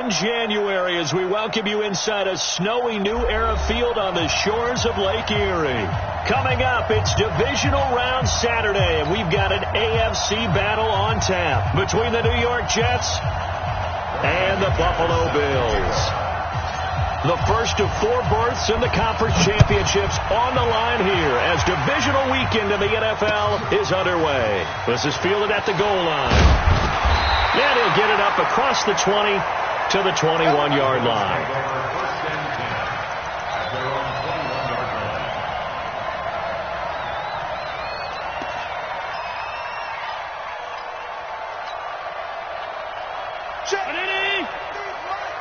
in January as we welcome you inside a snowy New Era field on the shores of Lake Erie. Coming up, it's Divisional Round Saturday, and we've got an AFC battle on tap between the New York Jets and the Buffalo Bills. The first of 4 berths in the conference championships on the line here as divisional weekend in the NFL is underway. This is fielded at the goal line. And he'll get it up across the 20 to the 21-yard line.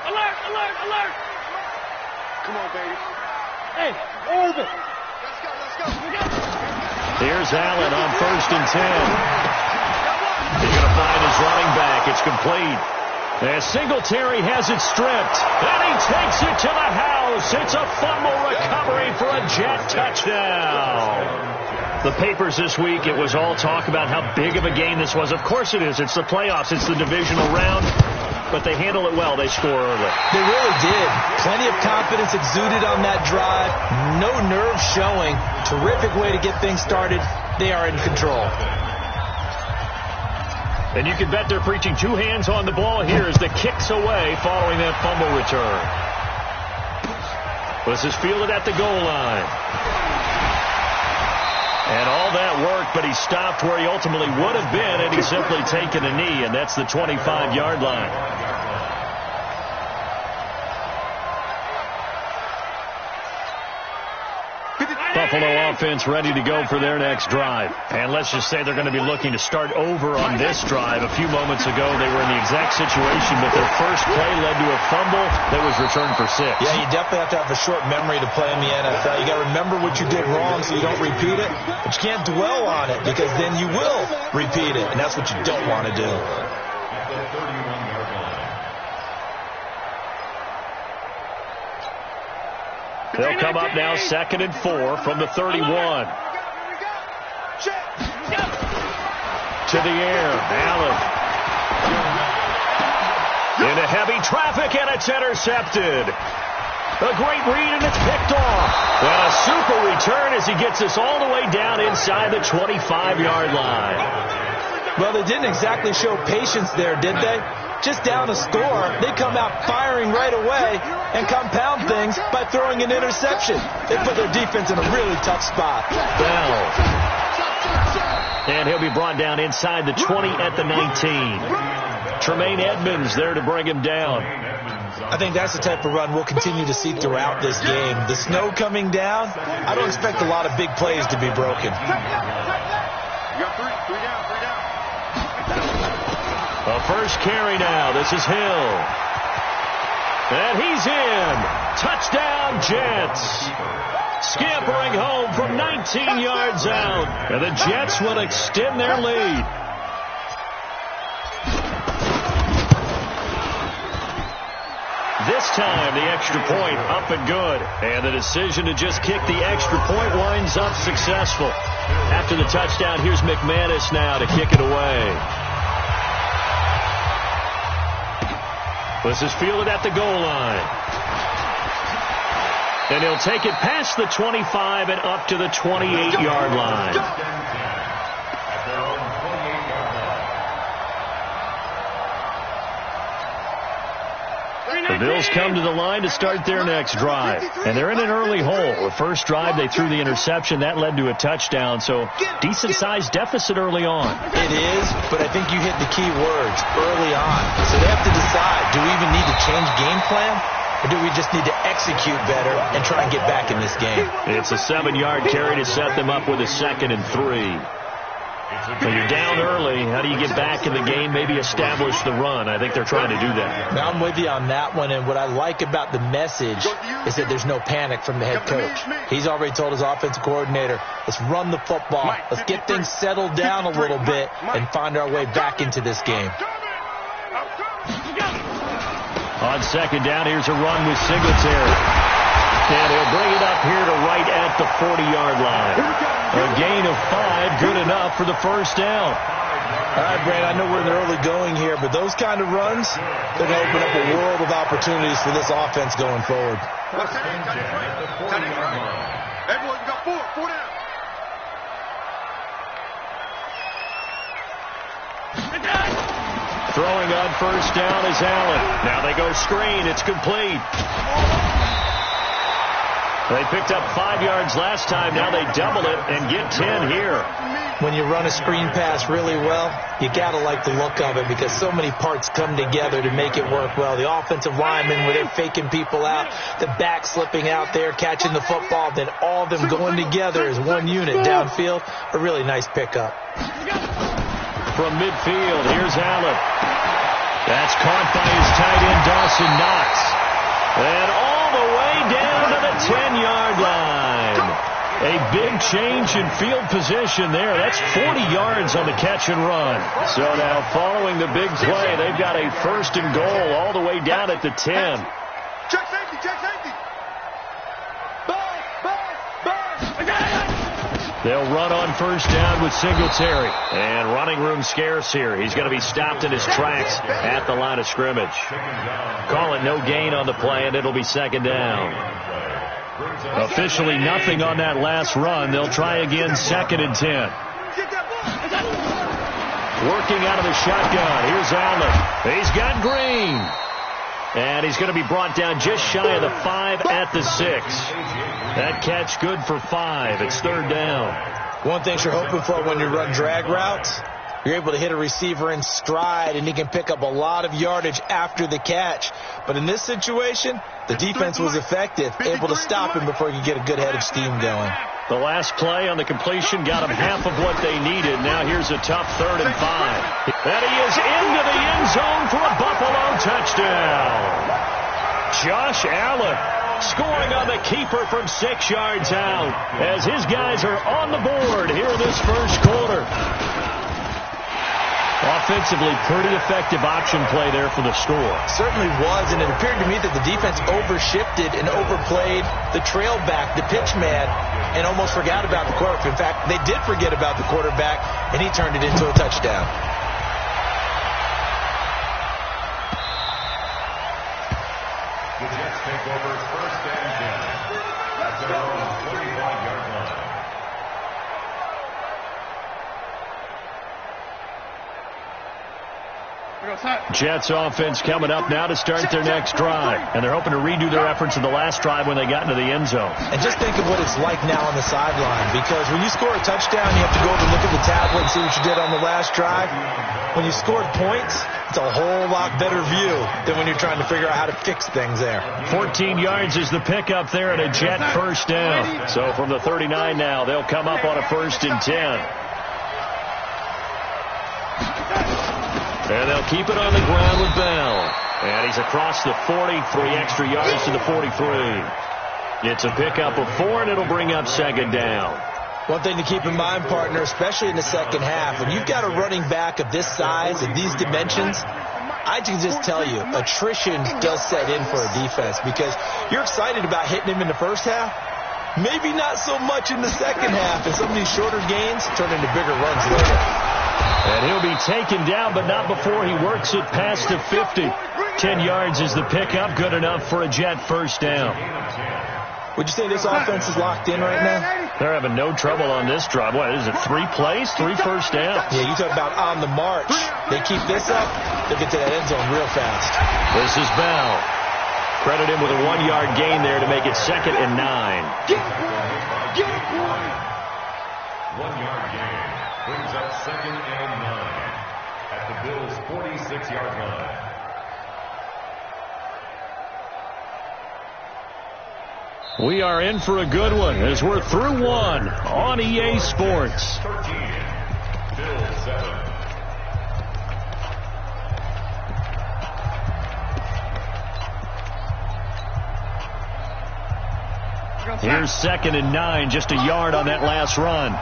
Alert, alert, alert. Come on, baby. Hey, orbit. Let's go. Here's Allen on 1st and 10. He's going to find his running back. It's complete. As Singletary has it stripped. And he takes it to the house. It's a fumble recovery for a Jet touchdown. The papers this week, it was all talk about how big of a game this was. Of course it is. It's the playoffs. It's the divisional round. But they handle it well. They score early. They really did. Plenty of confidence exuded on that drive. No nerve showing. Terrific way to get things started. They are in control. And you can bet they're preaching 2 hands on the ball here as the kick's away following that fumble return. This is fielded at the goal line. And all that work, but he stopped where he ultimately would have been, and he's simply taken a knee, and that's the 25-yard line. Buffalo offense ready to go for their next drive. And let's just say they're going to be looking to start over on this drive. A few moments ago, they were in the exact situation, but their first play led to a fumble that was returned for 6. Yeah, you definitely have to have a short memory to play in the NFL. You got to remember what you did wrong so you don't repeat it, but you can't dwell on it because then you will repeat it, and that's what you don't want to do. They'll come up now 2nd and 4 from the 31. To the air, Allen. Into heavy traffic, and it's intercepted. A great read, and it's picked off. And a super return as he gets us all the way down inside the 25-yard line. Well, they didn't exactly show patience there, did they? Just down a score, they come out firing right away and compound things by throwing an interception. They put their defense in a really tough spot. Bell. And he'll be brought down inside the 20 at the 19. Tremaine Edmonds there to bring him down. I think that's the type of run we'll continue to see throughout this game. The snow coming down, I don't expect a lot of big plays to be broken. You got 3 down. A first carry now. This is Hill. And he's in. Touchdown, Jets. Scampering home from 19 yards out. And the Jets will extend their lead. This time, the extra point up and good. And the decision to just kick the extra point winds up successful. After the touchdown, here's McManus now to kick it away. This is fielded at the goal line. And he'll take it past the 25 and up to the 28-yard line. The Bills come to the line to start their next drive. And they're in an early hole. The first drive, they threw the interception. That led to a touchdown. So decent-sized deficit early on. It is, but I think you hit the key words early on. So they have to decide, do we even need to change game plan? Or do we just need to execute better and try and get back in this game? It's a 7-yard carry to set them up with a 2nd and 3. So you're down early. How do you get back in the game? Maybe establish the run. I think they're trying to do that. Now, I'm with you on that one, and what I like about the message is that there's no panic from the head coach. He's already told his offensive coordinator, let's run the football, let's get things settled down a little bit, and find our way back into this game. On 2nd down, here's a run with Singletary. And he'll bring it up here to right at the 40-yard line. A gain of 5, good enough for the first down. All right, Brad, I know we're in the early going here, but those kind of runs, they're going to open up a world of opportunities for this offense going forward. Everyone, you got four down. Throwing on first down is Allen. Now they go screen. It's complete. They picked up 5 yards last time. Now they double it and get 10 here. When you run a screen pass really well, you got to like the look of it because so many parts come together to make it work well. The offensive linemen, where they're faking people out, the back slipping out there, catching the football, then all of them going together as one unit downfield. A really nice pickup. From midfield, here's Allen. That's caught by his tight end, Dawson Knox. And all the way down to the 10-yard line. A big change in field position there. That's 40 yards on the catch and run. So now following the big play, they've got a first and goal all the way down at the 10. Check safety, check safety. They'll run on first down with Singletary. And running room scarce here. He's going to be stopped in his tracks at the line of scrimmage. Call it no gain on the play, and it'll be second down. Officially nothing on that last run. They'll try again, second and 10. Working out of the shotgun. Here's Allen. He's got Green. And he's going to be brought down just shy of the 5 at the 6. That catch good for 5. It's third down. One thing you're hoping for when you run drag routes, you're able to hit a receiver in stride, and he can pick up a lot of yardage after the catch. But in this situation, the defense was effective, able to stop him before he could get a good head of steam going. The last play on the completion got him half of what they needed. Now here's a tough third and 5. And he is into the end zone for a Buffalo touchdown. Josh Allen scoring on the keeper from 6 yards out as his guys are on the board here in this first quarter. Offensively, pretty effective option play there for the score. Certainly was, and it appeared to me that the defense overshifted and overplayed the trail back, the pitch man, and almost forgot about the quarterback. In fact, they did forget about the quarterback, and he turned it into a touchdown. The Jets take over first and 10 at their own 25-yard line. Jets offense coming up now to start their next drive. And they're hoping to redo their efforts in the last drive when they got into the end zone. And just think of what it's like now on the sideline, because when you score a touchdown, you have to go over and look at the tablet and see what you did on the last drive. When you scored points, it's a whole lot better view than when you're trying to figure out how to fix things there. 14 yards is the pickup there at a Jet first down. So from the 39 now, they'll come up on a first and 10. And they'll keep it on the ground with Bell. And he's across the 40, 3 extra yards to the 43. It's a pickup of 4, and it'll bring up second down. One thing to keep in mind, partner, especially in the second half, when you've got a running back of this size and these dimensions, I can just tell you, attrition does set in for a defense because you're excited about hitting him in the first half. Maybe not so much in the second half, and some of these shorter gains turn into bigger runs later. And he'll be taken down, but not before he works it past the 50. 10 yards is the pickup, good enough for a Jet first down. Would you say this offense is locked in right now? They're having no trouble on this drive. What is it, 3 plays, 3 first downs? Yeah, you talk about on the march. They keep this up, they'll get to that end zone real fast. This is Bell. Credit him with a 1-yard gain there to make it second and 9. 1-yard gain brings up second and 9 at the Bills' 46-yard line. We are in for a good one as we're through one on EA Sports. 13, Bills 7. Here's second and 9, just a yard on that last run.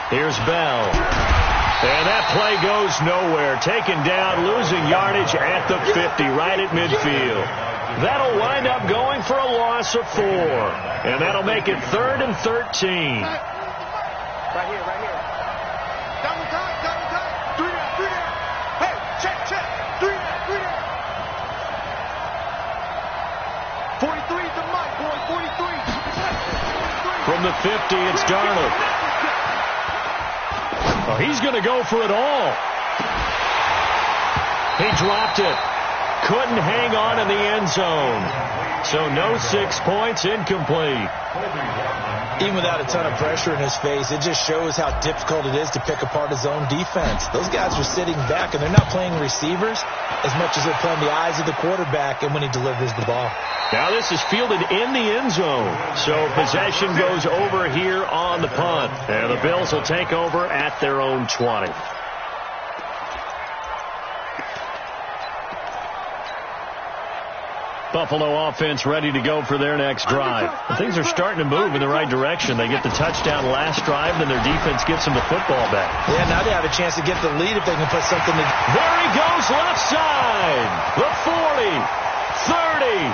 Here's Bell. And that play goes nowhere. Taken down, losing yardage at the 50, right at midfield. That'll wind up going for a loss of 4. And that'll make it 3rd and 13. Right here, right here. Double time. 3 down. Hey, check. 3 down. 43 is the mic, boy. 43. From the 50, it's Darnold. Oh, he's going to go for it all. He dropped it. Couldn't hang on in the end zone. So no 6 points, incomplete. Even without a ton of pressure in his face, it just shows how difficult it is to pick apart his own defense. Those guys are sitting back, and they're not playing receivers as much as they're playing the eyes of the quarterback and when he delivers the ball. Now this is fielded in the end zone. So possession goes over here on the punt. And the Bills will take over at their own 20. Buffalo offense ready to go for their next drive. And things are starting to move in the right direction. They get the touchdown last drive, then their defense gets them the football back. Yeah, now they have a chance to get the lead if they can put something to... There he goes, left side. The 40, 30,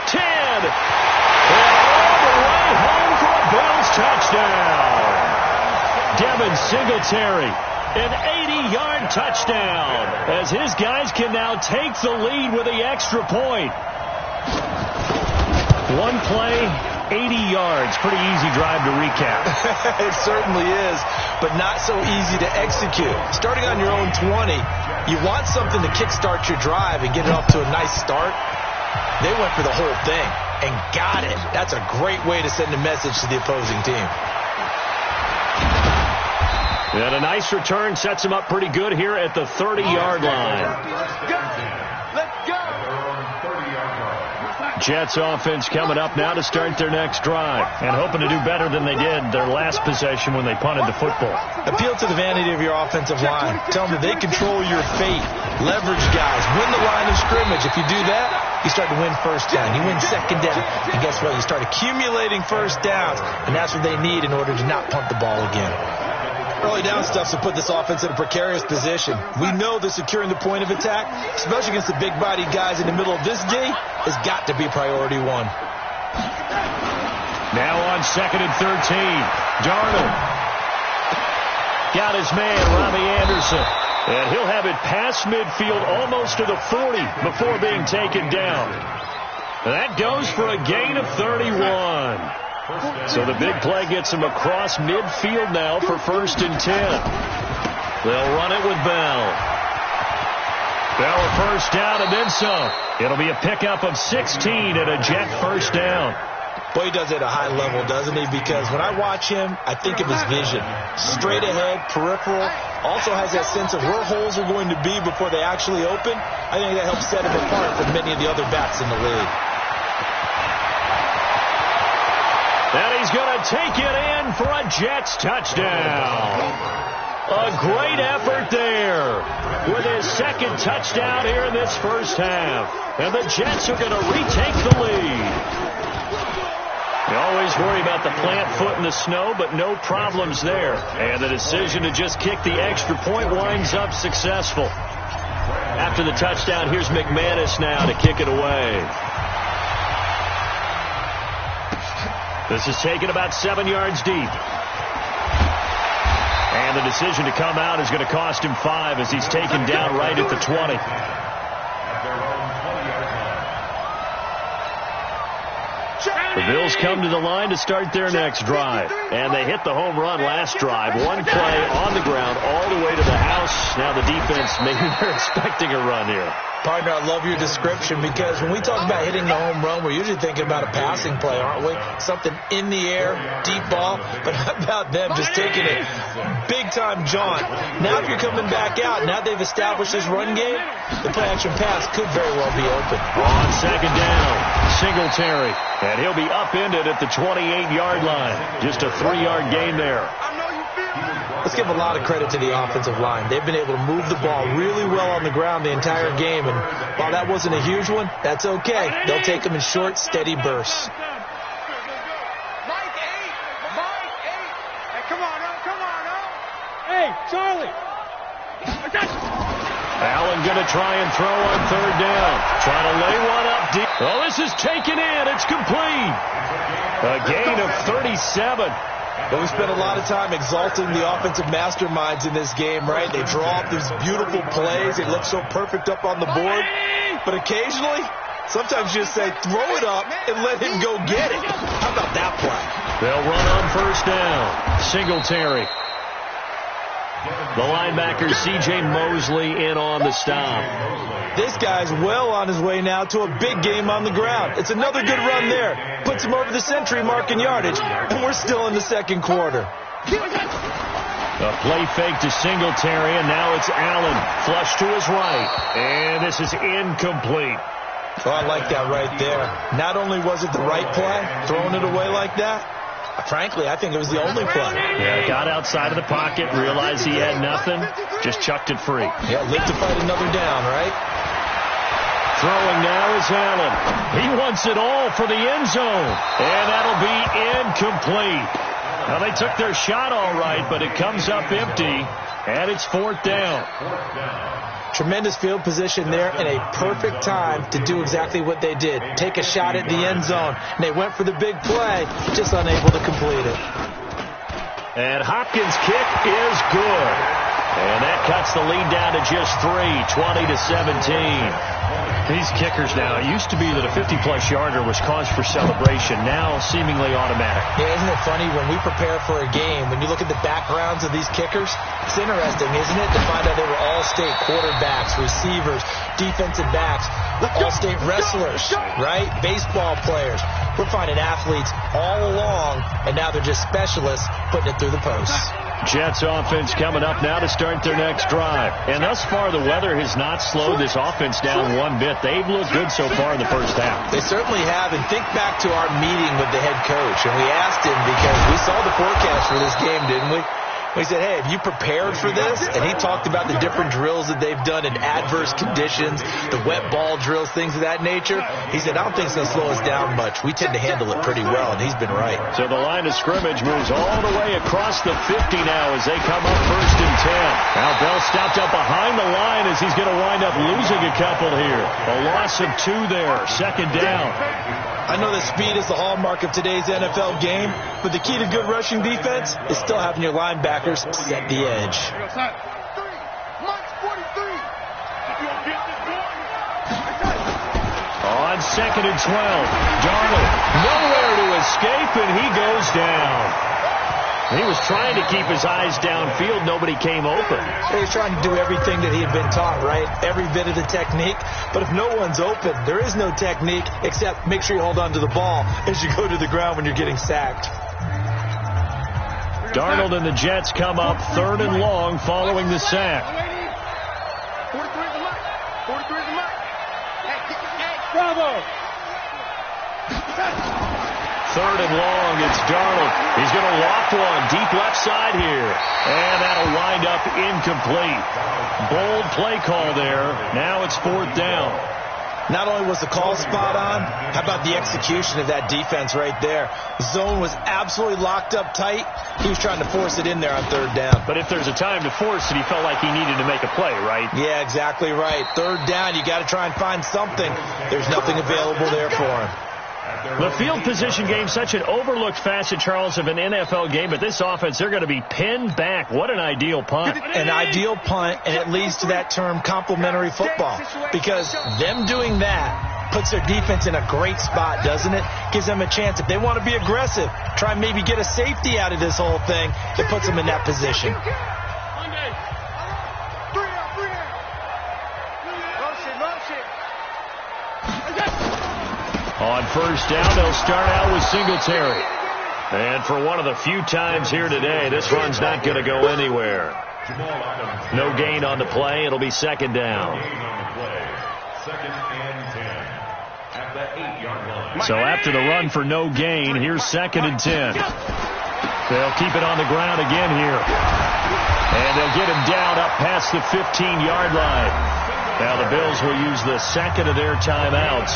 10. And all the way home for a Bills touchdown. Devin Singletary. An 80-yard touchdown as his guys can now take the lead with the extra point. One play, 80 yards. Pretty easy drive to recap. It certainly is, but not so easy to execute. Starting on your own 20, you want something to kickstart your drive and get it off to a nice start. They went for the whole thing and got it. That's a great way to send a message to the opposing team. And a nice return sets him up pretty good here at the 30-yard line. Let's go. Jets offense coming up now to start their next drive and hoping to do better than they did their last possession when they punted the football. Appeal to the vanity of your offensive line. Tell them that they control your fate. Leverage guys. Win the line of scrimmage. If you do that, you start to win first down. You win second down. And guess what? You start accumulating first downs, and that's what they need in order to not punt the ball again. Early down stuff to put this offense in a precarious position. We know that securing the point of attack, especially against the big-bodied guys in the middle of this D, has got to be priority 1. Now on 2nd and 13. Darnold. Got his man, Robbie Anderson. And he'll have it past midfield almost to the 40 before being taken down. That goes for a gain of 31. So the big play gets him across midfield now for 1st and 10. They'll run it with Bell. Bell a first down and then some. It'll be a pickup of 16 and a Jet first down. Boy, he does it at a high level, doesn't he? Because when I watch him, I think of his vision. Straight ahead, peripheral. Also has that sense of where holes are going to be before they actually open. I think that helps set him apart from many of the other backs in the league. And he's going to take it in for a Jets touchdown. A great effort there with his 2nd touchdown here in this first half. And the Jets are going to retake the lead. You always worry about the plant foot in the snow, but no problems there. And the decision to just kick the extra point winds up successful. After the touchdown, here's McManus now to kick it away. This is taken about 7 yards deep. And the decision to come out is going to cost him 5 as he's taken down right at the 20. The Bills come to the line to start their next drive. And they hit the home run last drive. One play on the ground all the way to the house. Now the defense, maybe they're expecting a run here. Partner, I love your description because when we talk about hitting the home run, we're usually thinking about a passing play, aren't we? Something in the air, deep ball. But how about them just taking it big-time jaunt? Now if you're coming back out, now they've established this run game, the play-action pass could very well be open. On 2nd down, Singletary. And he'll be upended at the 28-yard line. Just a 3-yard gain there. Let's give a lot of credit to the offensive line. They've been able to move the ball really well on the ground the entire game. And while that wasn't a huge one, that's okay. They'll take them in short, steady bursts. Mike 8. Hey, come on up. Hey, Charlie. Allen going to try and throw on third down. Trying to lay one up deep. Oh, this is taken in. It's complete. A gain of 37. But we spent a lot of time exalting the offensive masterminds in this game, right? They draw up these beautiful plays. They look so perfect up on the board. But occasionally, sometimes you just say, throw it up and let him go get it. How about that play? They'll run on first down. Singletary. The linebacker, C.J. Mosley, in on the stop. This guy's well on his way now to a big game on the ground. It's another good run there. Puts him over the century mark in yardage, and we're still in the second quarter. A play fake to Singletary, and now it's Allen. Flush to his right. And this is incomplete. Oh, I like that right there. Not only was it the right play, throwing it away like that, frankly, I think it was the only play. Yeah, got outside of the pocket, realized he had nothing, just chucked it free. Yeah, lived to fight another down, right? Throwing now is Allen. He wants it all for the end zone. And that'll be incomplete. Now, they took their shot all right, but it comes up empty, and it's fourth down. Tremendous field position there and a perfect time to do exactly what they did. Take a shot at the end zone. And they went for the big play, just unable to complete it. And Hopkins' kick is good. And that cuts the lead down to just 3, 20-17. These kickers now, it used to be that a 50-plus yarder was cause for celebration. Now seemingly automatic. Yeah, isn't it funny when we prepare for a game, when you look at the backgrounds of these kickers, it's interesting, isn't it, to find out they were all-state quarterbacks, receivers, defensive backs, all-state wrestlers, right? Baseball players. We're finding athletes all along, and now they're just specialists putting it through the posts. Jets offense coming up now to start their next drive. And thus far, the weather has not slowed this offense down one bit. They've looked good so far in the first half. They certainly have. And think back to our meeting with the head coach. And we asked him because we saw the forecast for this game, didn't we? We said, hey, have you prepared for this? And he talked about the different drills that they've done in adverse conditions, the wet ball drills, things of that nature. He said, I don't think it's going to slow us down much. We tend to handle it pretty well, and he's been right. So the line of scrimmage moves all the way across the 50 now as they come up first and 10. Now Bell stopped up behind the line as he's going to wind up losing a couple here. A loss of 2 there, second down. I know that speed is the hallmark of today's NFL game, but the key to good rushing defense is still having your linebackers set the edge. On second and 12, Darnold nowhere to escape, and he goes down. He was trying to keep his eyes downfield. Nobody came open. He was trying to do everything that he had been taught, right? Every bit of the technique. But if no one's open, there is no technique except make sure you hold on to the ball as you go to the ground when you're getting sacked. Darnold and the Jets come up third and long following the sack. 43 is the mark. 43 is the mark. Hey, Bravo! Third and long, it's Darnold. He's going to loft one deep left side here. And that'll wind up incomplete. Bold play call there. Now it's fourth down. Not only was the call spot on, how about the execution of that defense right there? Zone was absolutely locked up tight. He was trying to force it in there on third down. But if there's a time to force it, he felt like he needed to make a play, right? Yeah, exactly right. Third down, you got to try and find something. There's nothing available there for him. The field position game, such an overlooked facet, Charles, of an NFL game, but this offense, they're going to be pinned back. What an ideal punt. An ideal punt, and it leads to that term complementary football, because them doing that puts their defense in a great spot, doesn't it? Gives them a chance. If they want to be aggressive, try and maybe get a safety out of this whole thing, it puts them in that position. On first down, they'll start out with Singletary. And for one of the few times here today, this run's not going to go anywhere. No gain on the play. It'll be second down. So after the run for no gain, here's second and 10. They'll keep it on the ground again here. And they'll get him down up past the 15-yard line. Now the Bills will use the second of their timeouts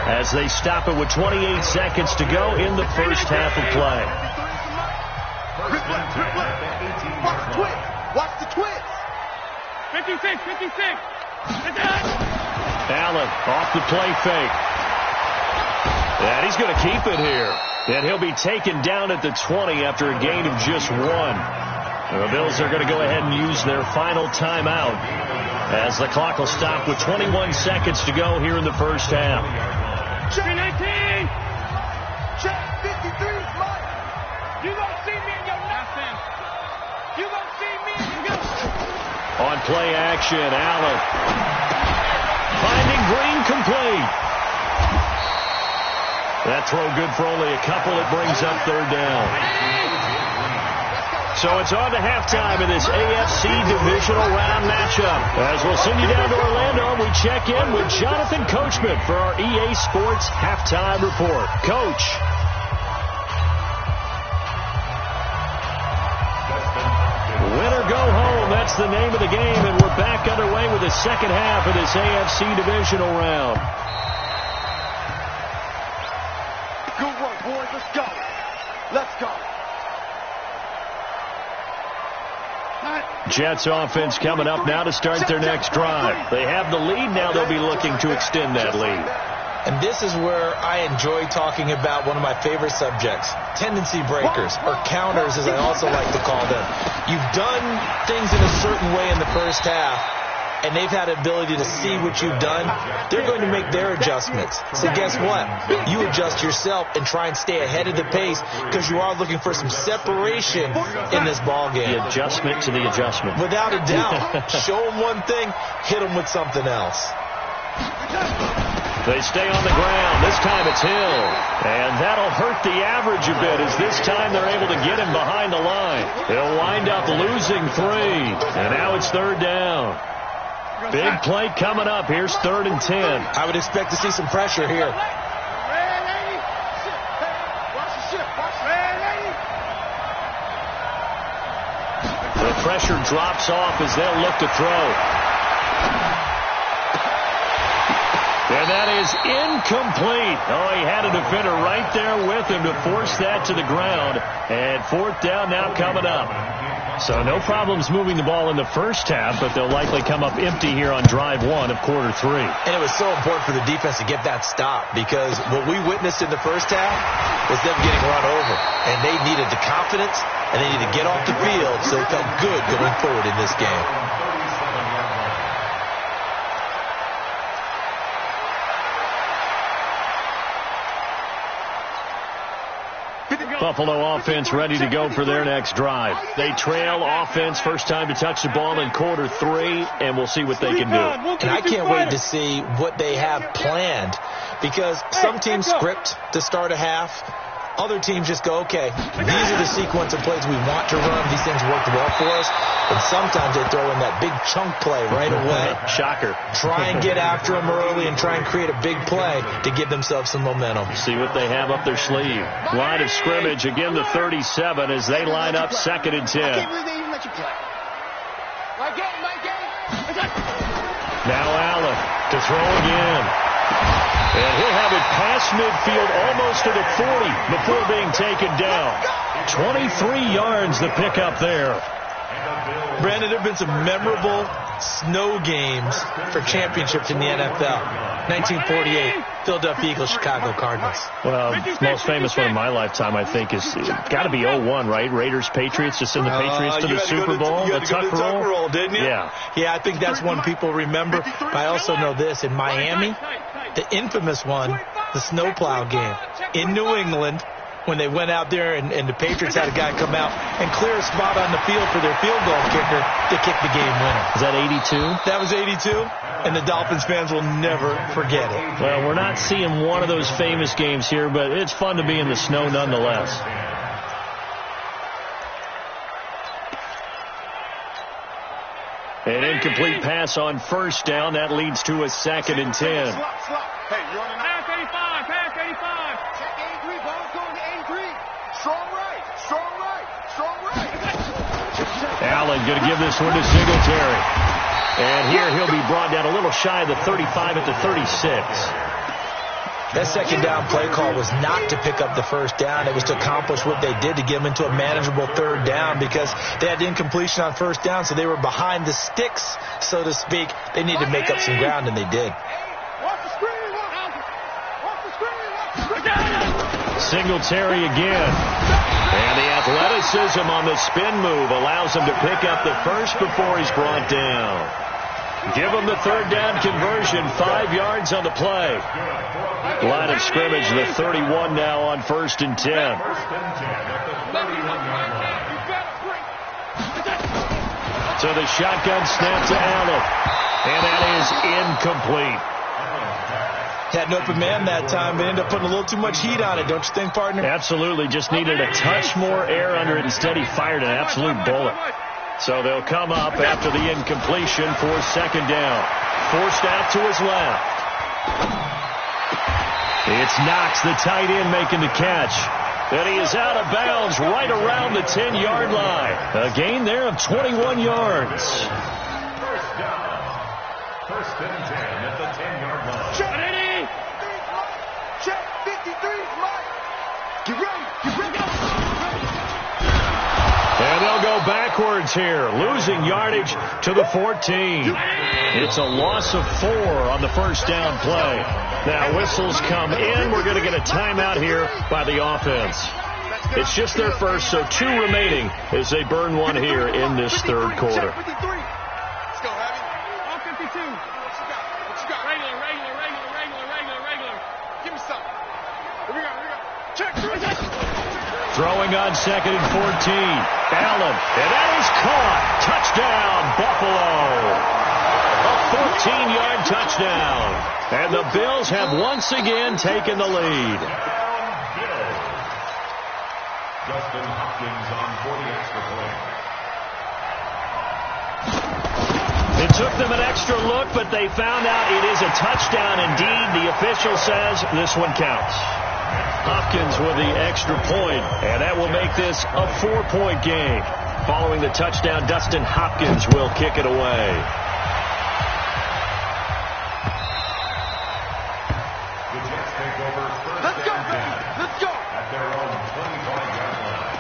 as they stop it with 28 seconds to go in the first half of play. Watch the twist. 56. Allen off the play fake. And he's going to keep it here. And he'll be taken down at the 20 after a gain of just 1. The Bills are going to go ahead and use their final timeout as the clock will stop with 21 seconds to go here in the first half. Check 19. Check 53 is mine. You gonna see me in your nothing. You gonna see me in your On play action, Allen finding Green complete. That throw good for only a couple. It brings up third down. So it's on to halftime in this AFC divisional round matchup. As we'll send you down to Orlando, we check in with Jonathan Coachman for our EA Sports halftime report. Coach. Win or go home, that's the name of the game, and we're back underway with the second half of this AFC divisional round. Good work, boys. Let's go. Let's go. Jets offense coming up now to start their next drive. They have the lead. Now they'll be looking to extend that lead. And this is where I enjoy talking about one of my favorite subjects, tendency breakers, or counters as I also like to call them. You've done things in a certain way in the first half, and they've had the ability to see what you've done. They're going to make their adjustments. So guess what? You adjust yourself and try and stay ahead of the pace because you are looking for some separation in this ball game. The adjustment to the adjustment. Without a doubt. Show them one thing, hit them with something else. They stay on the ground. This time it's Hill. And that'll hurt the average a bit as this time they're able to get him behind the line. He'll wind up losing 3. And now it's third down. Big play coming up. Here's 3rd and 10. I would expect to see some pressure here. The pressure drops off as they'll look to throw. And that is incomplete. Oh, he had a defender right there with him to force that to the ground. And 4th down now coming up. So no problems moving the ball in the first half, but they'll likely come up empty here on drive 1 of quarter 3. And it was so important for the defense to get that stop because what we witnessed in the first half was them getting run over. And they needed the confidence, and they needed to get off the field so they felt good going forward in this game. Buffalo offense ready to go for their next drive. They trail offense, first time to touch the ball in quarter 3, and we'll see what they can do. And I can't wait to see what they have planned because some teams script to start a half. Other teams just go, okay, these are the sequence of plays we want to run. These things work well for us. And sometimes they throw in that big chunk play right away. Shocker. Try and get after them early and try and create a big play to give themselves some momentum. See what they have up their sleeve. Line of scrimmage, again the 37 as they line up 2nd and 10. I can't believe they even let you play. My game. Now Allen to throw again. And he'll have it past midfield almost to the 40 before being taken down. 23 yards the pickup there. Brandon, there have been some memorable snow games for championships in the NFL. 1948, Philadelphia Eagles, Chicago Cardinals. Well, most famous one in my lifetime, I think, is got to be 01, right? Raiders, Patriots, to send the Patriots to the Super Bowl. You had to go to the Tuck roll, didn't you? Yeah. Yeah, I think that's one people remember. But I also know this. In Miami, the infamous one, the snowplow game in New England, when they went out there and the Patriots had a guy come out and clear a spot on the field for their field goal kicker to kick the game winner. Is that 82? That was 82, and the Dolphins fans will never forget it. Well, we're not seeing one of those famous games here, but it's fun to be in the snow nonetheless. An incomplete pass on first down. That leads to a 2nd and 10. Hey, you're on pass 85, pass 85. Check 83, ball going to 83. Strong right, strong right, strong right. Allen going to give this one to Singletary. And here he'll be brought down a little shy of the 35 at the 36. That second down play call was not to pick up the first down. It was to accomplish what they did, to get them into a manageable third down, because they had incompletion on first down, so they were behind the sticks, so to speak. They needed to make up some ground, and they did. Singletary again. And the athleticism on the spin move allows him to pick up the first before he's brought down. Give him the third down conversion, 5 yards on the play. Line of scrimmage, the 31 now on 1st and 10. So the shotgun snap to Allen. And that is incomplete. Had an open man that time, but ended up putting a little too much heat on it, don't you think, partner? Absolutely. Just needed a touch more air under it. Instead, he fired an absolute bullet. So they'll come up after the incompletion for 2nd down. Forced out to his left. It's Knox, the tight end, making the catch. And he is out of bounds right around the 10-yard line. A gain there of 21 yards. First down. 1st and 10 at the 10-yard line. Check 53's Mike. Get ready. Get ready. And they'll go backwards here, losing yardage to the 14. It's a loss of 4 on the first down play. Now whistles come in. We're going to get a timeout here by the offense. It's just their first, so 2 remaining as they burn one here in this 3rd quarter. Let's go, Abby. All 52. What you got? Regular. Give me something. Here we go. Check. Throwing on 2nd and 14. Allen, and that is caught. Touchdown, Buffalo. A 14-yard touchdown. And the Bills have once again taken the lead. Justin Hopkins on for the extra point. It took them an extra look, but they found out it is a touchdown indeed. The official says this one counts. Hopkins with the extra point, and that will make this a 4-point game. Following the touchdown, Dustin Hopkins will kick it away. The Jets take over 1st Let's go, and 10 baby. Let's go. at their own 25-yard line.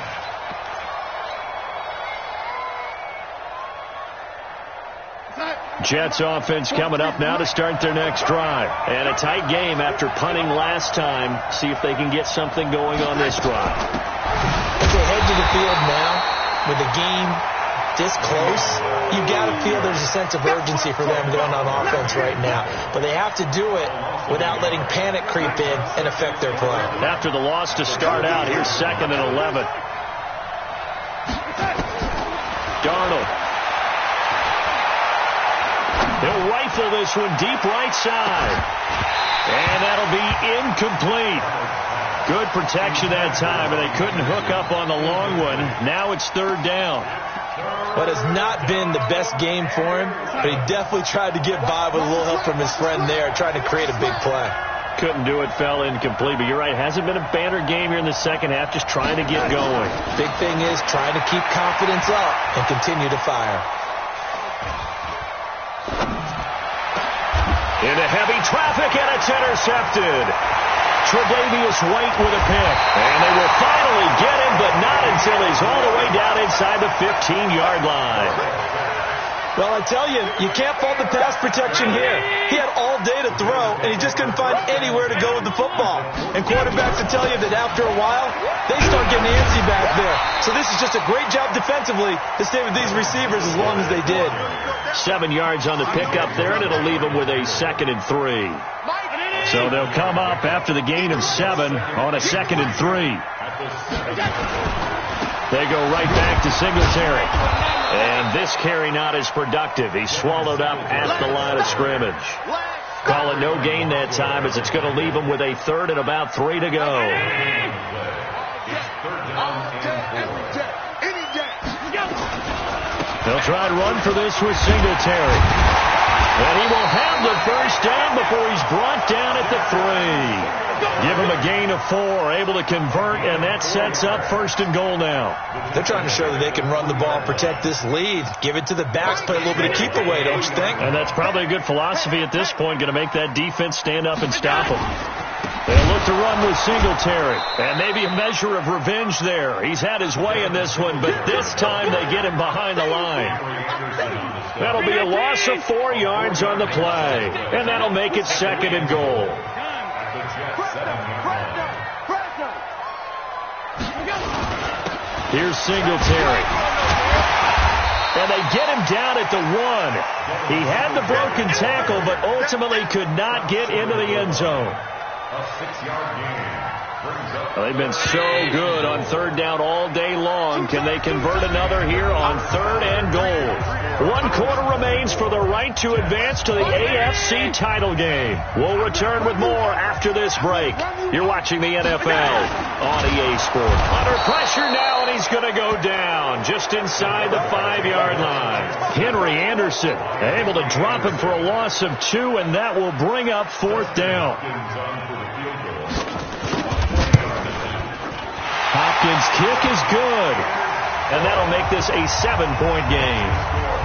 Jets offense coming up now to start their next drive. And a tight game after punting last time. See if they can get something going on this drive. As they head to the field now, with the game this close, you got to feel there's a sense of urgency for them going on offense right now. But they have to do it without letting panic creep in and affect their play. After the loss to start out, here's 2nd and 11. Darnold. He'll rifle this one deep right side. And that'll be incomplete. Good protection that time, and they couldn't hook up on the long one. Now it's 3rd down. What has not been the best game for him, but he definitely tried to get by with a little help from his friend there, trying to create a big play. Couldn't do it, fell incomplete. But you're right, hasn't been a banner game here in the second half, just trying to get going. Big thing is trying to keep confidence up and continue to fire. Into heavy traffic, and it's intercepted. Tre'Davious White with a pick. And they will finally get him, but not until he's all the way down inside the 15-yard line. Well, I tell you, you can't fault the pass protection here. He had all day to throw, and he just couldn't find anywhere to go with the football. And quarterbacks will tell you that after a while, they start getting antsy back there. So this is just a great job defensively to stay with these receivers as long as they did. 7 yards on the pickup there, and it'll leave them with a 2nd and 3. So they'll come up after the gain of 7 on a 2nd and 3. They go right back to Singletary. And this carry not as productive. He's swallowed up at the line of scrimmage. Call it no gain that time, as it's going to leave him with a 3rd and about 3 to go. They'll try to run for this with Singletary. And he will have the first down before he's brought down at the 3. Give him a gain of 4, able to convert, and that sets up 1st and goal now. They're trying to show that they can run the ball and protect this lead. Give it to the backs, play a little bit of keep away, don't you think? And that's probably a good philosophy at this point, going to make that defense stand up and stop them. start to run with Singletary. And maybe a measure of revenge there. He's had his way in this one, but this time they get him behind the line. That'll be a loss of 4 yards on the play. And that'll make it 2nd and goal. Here's Singletary. And they get him down at the 1. He had the broken tackle, but ultimately could not get into the end zone. A 6-yard gain. Well, they've been so good on 3rd down all day long. Can they convert another here on 3rd and goal? 1 quarter remains for the right to advance to the AFC title game. We'll return with more after this break. You're watching the NFL on EA Sports. Under pressure now, and he's going to go down just inside the 5-yard line. Henry Anderson able to drop him for a loss of 2, and that will bring up 4th down. Hopkins' kick is good, and that'll make this a 7-point game.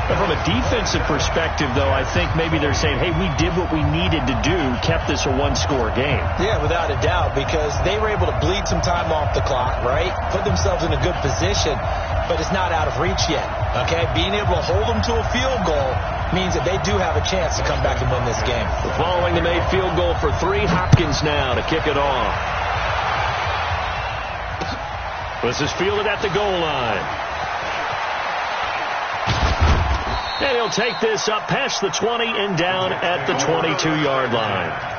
But from a defensive perspective, though, I think maybe they're saying, hey, we did what we needed to do, kept this a 1-score game. Yeah, without a doubt, because they were able to bleed some time off the clock, right? Put themselves in a good position, but it's not out of reach yet, okay? Being able to hold them to a field goal means that they do have a chance to come back and win this game. Following the made field goal for 3, Hopkins now to kick it off. This is fielded at the goal line. And he'll take this up past the 20 and down at the 22-yard line.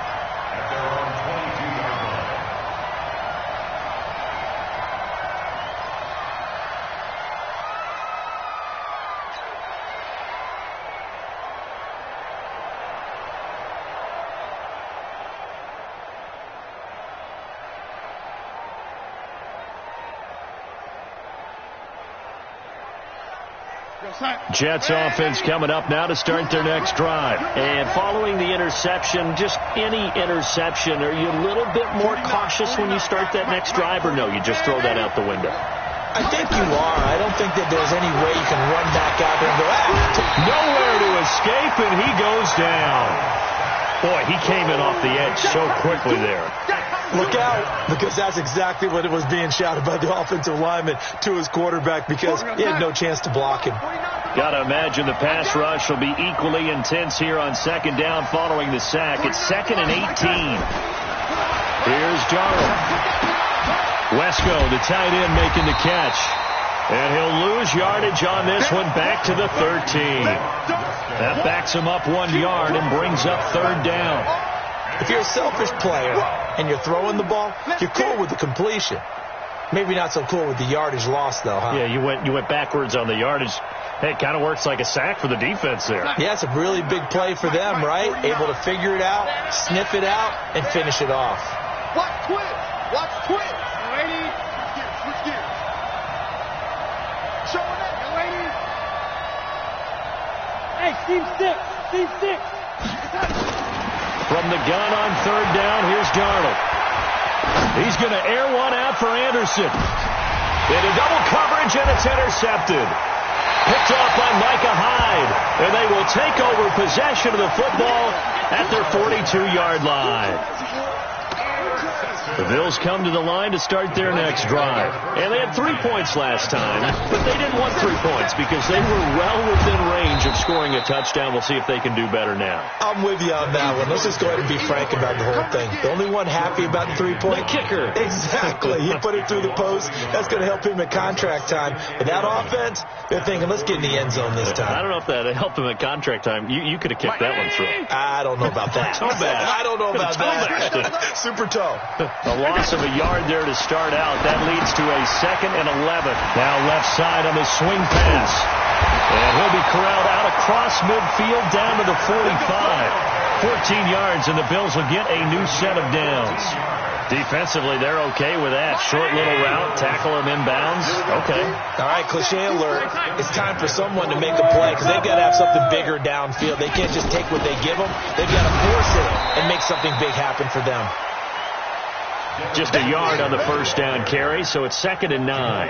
Jets offense coming up now to start their next drive. And following the interception, just any interception, are you a little bit more cautious when you start that next drive, or no, you just throw that out the window? I think you are. I don't think that there's any way you can run back out there and go, nowhere to escape, and he goes down. Boy, he came in off the edge so quickly there. Look out, because that's exactly what it was being shouted by the offensive lineman to his quarterback, because he had no chance to block him. Got to imagine the pass rush will be equally intense here on 2nd down following the sack. It's 2nd and 18. Here's Darnold. Wesco, the tight end, making the catch. And he'll lose yardage on this one back to the 13. That backs him up 1 yard and brings up 3rd down. If you're a selfish player and you're throwing the ball, you're cool with the completion. Maybe not so cool with the yardage loss, though, huh? Yeah, you went backwards on the yardage. Hey, it kind of works like a sack for the defense there. Yeah, it's a really big play for them, right? Able to figure it out, sniff it out, and finish it off. Watch twist. Watch twist. Lady. Switch gears. Showing up, lady. Hey, Steve Six. Steve Six. From the gun on 3rd down, here's Darnold. He's going to air one out for Anderson. Into double coverage, and it's intercepted. Picked off by Micah Hyde, and they will take over possession of the football at their 42-yard line. The Bills come to the line to start their next drive. And they had 3 points last time, but they didn't want 3 points because they were well within range of scoring a touchdown. We'll see if they can do better now. I'm with you on that one. Let's just go ahead and be frank about the whole thing. The only one happy about the 3-point? The kicker. Exactly. He put it through the post. That's going to help him at contract time. But that offense, they're thinking, let's get in the end zone this time. I don't know if that helped him at contract time. You could have kicked that one through. I don't know about that. Toe bad. I don't know about that. Super toe. A loss of a yard there to start out. That leads to a 2nd and 11. Now left side on the swing pass. And he'll be corralled out across midfield down to the 45. 14 yards, and the Bills will get a new set of downs. Defensively, they're okay with that. Short little route, tackle him inbounds. Okay. All right, cliche alert. It's time for someone to make a play because they've got to have something bigger downfield. They can't just take what they give them. They've got to force it and make something big happen for them. Just a yard on the first down carry, so it's 2nd and 9.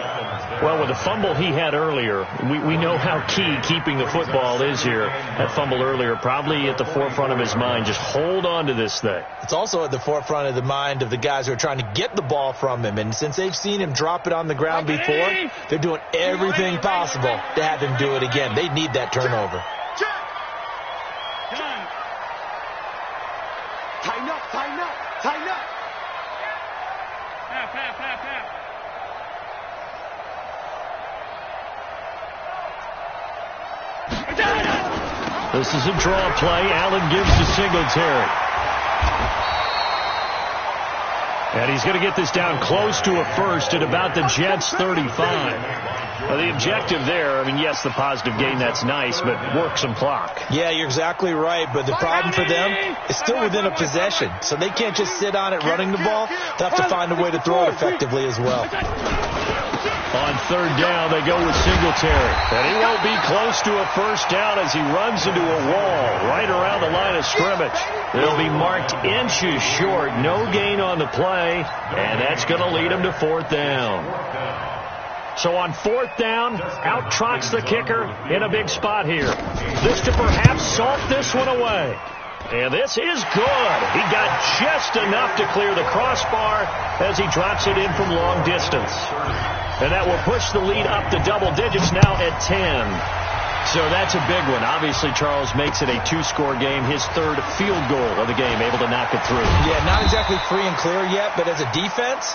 Well, with the fumble he had earlier, we know how key keeping the football is here. That fumble earlier probably at the forefront of his mind. Just hold on to this thing. It's also at the forefront of the mind of the guys who are trying to get the ball from him. And since they've seen him drop it on the ground before, they're doing everything possible to have him do it again. They need that turnover. Tighten up, tighten up, tighten up. This is a draw play. Allen gives to Singletary. And he's going to get this down close to a first at about the Jets' 35. Well, the objective there, I mean, yes, the positive gain, that's nice, but work some clock. Yeah, you're exactly right, but the problem for them is still within a possession, so they can't just sit on it running the ball. They'll have to find a way to throw it effectively as well. On 3rd down, they go with Singletary. And he won't be close to a first down as he runs into a wall right around the line of scrimmage. They'll be marked inches short. No gain on the play, and that's going to lead him to 4th down. So on 4th down, out trots the kicker in a big spot here. This to perhaps salt this one away. And this is good. He got just enough to clear the crossbar as he drops it in from long distance. And that will push the lead up to double digits now at 10. So that's a big one. Obviously, Charles makes it a 2-score game. His 3rd field goal of the game, able to knock it through. Yeah, not exactly free and clear yet, but as a defense,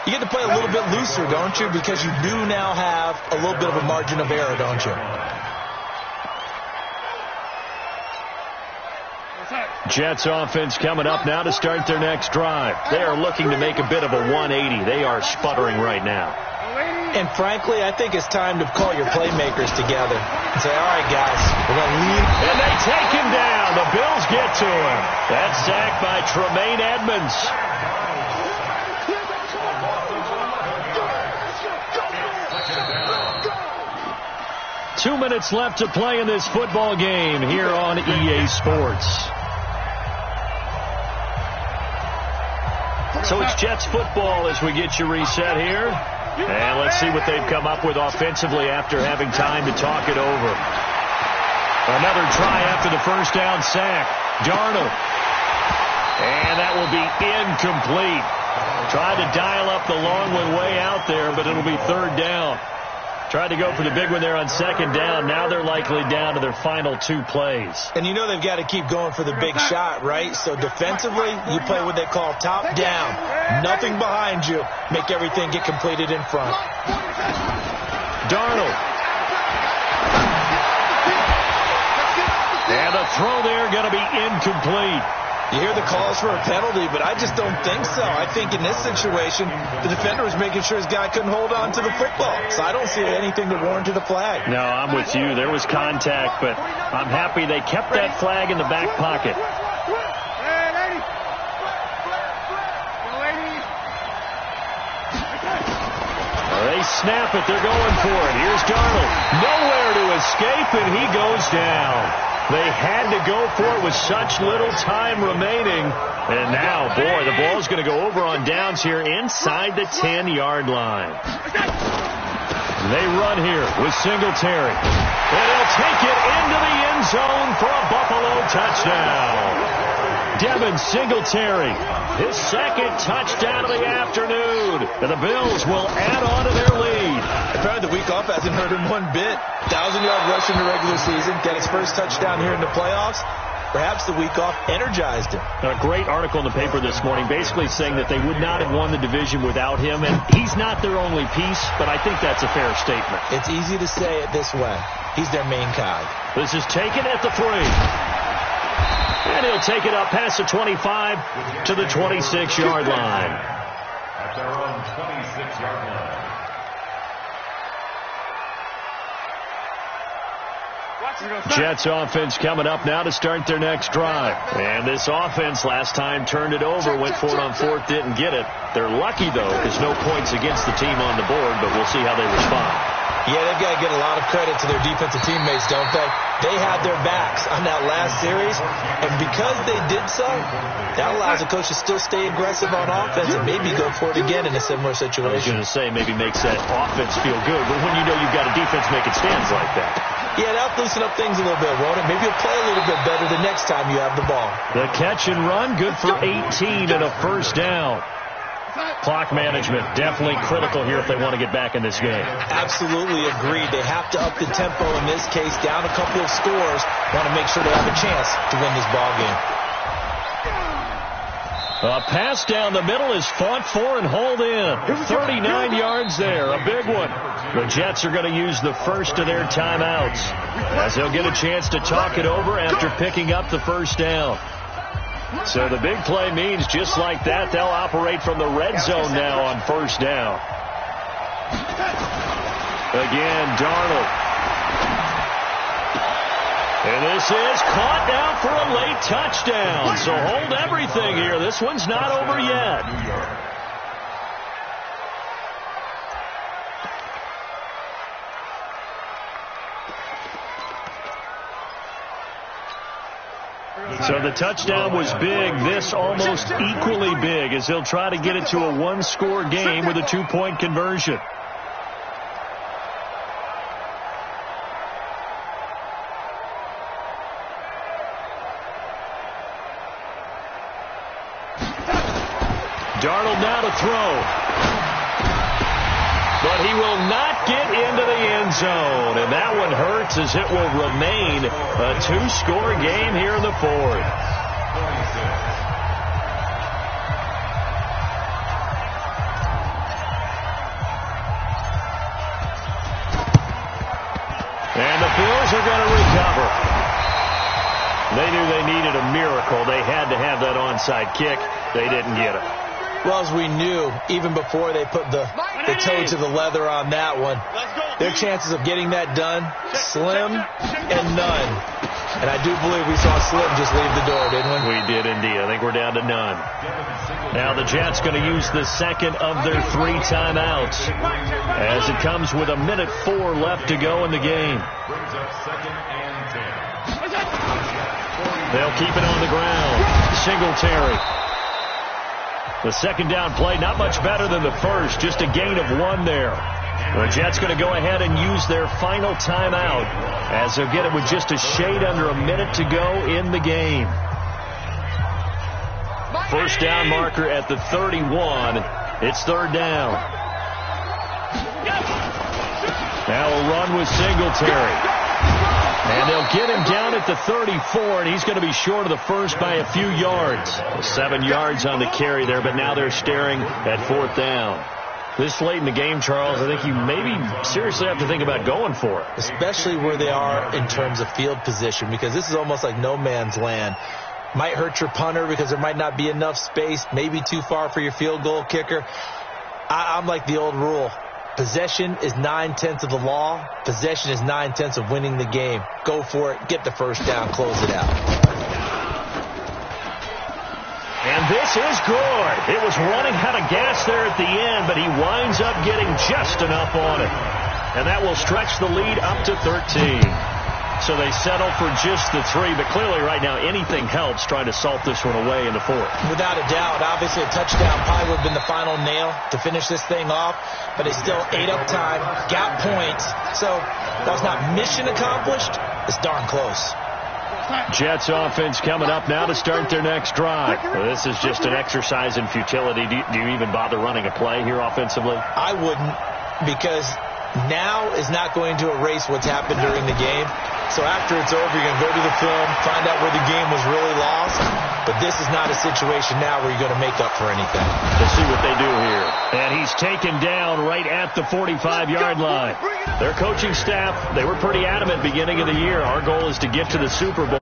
you get to play a little bit looser, don't you? Because you do now have a little bit of a margin of error, don't you? Jets offense coming up now to start their next drive. They are looking to make a bit of a 180. They are sputtering right now. And frankly, I think it's time to call your playmakers together and say, all right, guys, we're going to lean. And they take him down. The Bills get to him. That's sacked by Tremaine Edmonds. Two minutes left to play in this football game here on EA Sports. So it's Jets football as we get you reset here. And let's see what they've come up with offensively after having time to talk it over. Another try after the first down sack. Darnold. And that will be incomplete. Tried to dial up the long one way out there, but it'll be 3rd down. Tried to go for the big one there on 2nd down. Now they're likely down to their final 2 plays. And you know they've got to keep going for the big shot, right? So defensively, you play what they call top down. Nothing behind you. Make everything get completed in front. Darnold. And the throw there going to be incomplete. You hear the calls for a penalty, but I just don't think so. I think in this situation, the defender was making sure his guy couldn't hold on to the football. So I don't see anything to warrant a flag. No, I'm with you. There was contact, but I'm happy they kept that flag in the back pocket. They snap it. They're going for it. Here's Darnold. Nowhere to escape, and he goes down. They had to go for it with such little time remaining. And now, boy, the ball's going to go over on downs here inside the 10-yard line. They run here with Singletary. And he'll take it into the end zone for a Buffalo touchdown. Devin Singletary, his 2nd touchdown of the afternoon. And the Bills will add on to their lead. Apparently the week off hasn't hurt him one bit. 1,000-yard rush in the regular season. Got his first touchdown here in the playoffs. Perhaps the week off energized him. A great article in the paper this morning basically saying that they would not have won the division without him. And he's not their only piece, but I think that's a fair statement. It's easy to say it this way. He's their main cog. This is taken at the 3. And he'll take it up past the 25 to the 26-yard line. At their own 26-yard line. Jets offense coming up now to start their next drive. And this offense last time turned it over, went for it on 4th, didn't get it. They're lucky, though, because no points against the team on the board, but we'll see how they respond. Yeah, they've got to get a lot of credit to their defensive teammates, don't they? They had their backs on that last series, and because they did so, that allows the coach to still stay aggressive on offense and maybe go for it again in a similar situation. I was going to say maybe makes that offense feel good, but when you know you've got a defense making stands like that. Yeah, that'll loosen up things a little bit, won't it? Maybe you'll play a little bit better the next time you have the ball. The catch and run, good for 18 and a first down. Clock management, definitely critical here if they want to get back in this game. Absolutely agreed. They have to up the tempo in this case, down a couple of scores. Want to make sure they have a chance to win this ball game. A pass down the middle is fought for and hauled in. 39 yards there, a big one. The Jets are going to use the first of their timeouts as they'll get a chance to talk it over after picking up the first down. So the big play means just like that, they'll operate from the red zone now on first down. Again, Darnold. And this is caught now for a late touchdown. So hold everything here. This one's not over yet. So the touchdown was big. This almost equally big as he'll try to get it to a one-score game with a two-point conversion. Darnold now to throw. But he will not get into the end zone. And that one hurts as it will remain a two-score game here in the fourth. And the Bills are going to recover. They knew they needed a miracle. They had to have that onside kick. They didn't get it. Well, as we knew, even before they put the toe to the leather on that one, their chances of getting that done, slim and none. And I do believe we saw Slim just leave the door, didn't we? We did indeed. I think we're down to none. Now the Jets going to use the second of their three timeouts as it comes with 1:04 left to go in the game. They'll keep it on the ground. Singletary. The second down play, not much better than the first, just a gain of one there. The Jets going to go ahead and use their final timeout as they'll get it with just a shade under a minute to go in the game. First down marker at the 31. It's third down. Now a run with Singletary. And they'll get him down at the 34, and he's going to be short of the first by a few yards. 7 yards on the carry there, but now they're staring at fourth down. This late in the game, Charles, I think you maybe seriously have to think about going for it. Especially where they are in terms of field position, because this is almost like no man's land. Might hurt your punter because there might not be enough space, maybe too far for your field goal kicker. I'm like the old rule. Possession is 9/10 of the law. Possession is 9/10 of winning the game. Go for it. Get the first down. Close it out. And this is good. It was running out of gas there at the end, but he winds up getting just enough on it. And that will stretch the lead up to 13. So they settle for just the 3, but clearly right now anything helps trying to salt this one away in the fourth. Without a doubt, obviously a touchdown probably would have been the final nail to finish this thing off, but it's still ate up time, got points, so that's not mission accomplished. It's darn close. Jets offense coming up now to start their next drive. Well, this is just an exercise in futility. Do you even bother running a play here offensively? I wouldn't, because now is not going to erase what's happened during the game. So after it's over, you're going to go to the film, find out where the game was really lost. But this is not a situation now where you're going to make up for anything. Let's see what they do here. And he's taken down right at the 45-yard line. Their coaching staff, they were pretty adamant beginning of the year. Our goal is to get to the Super Bowl.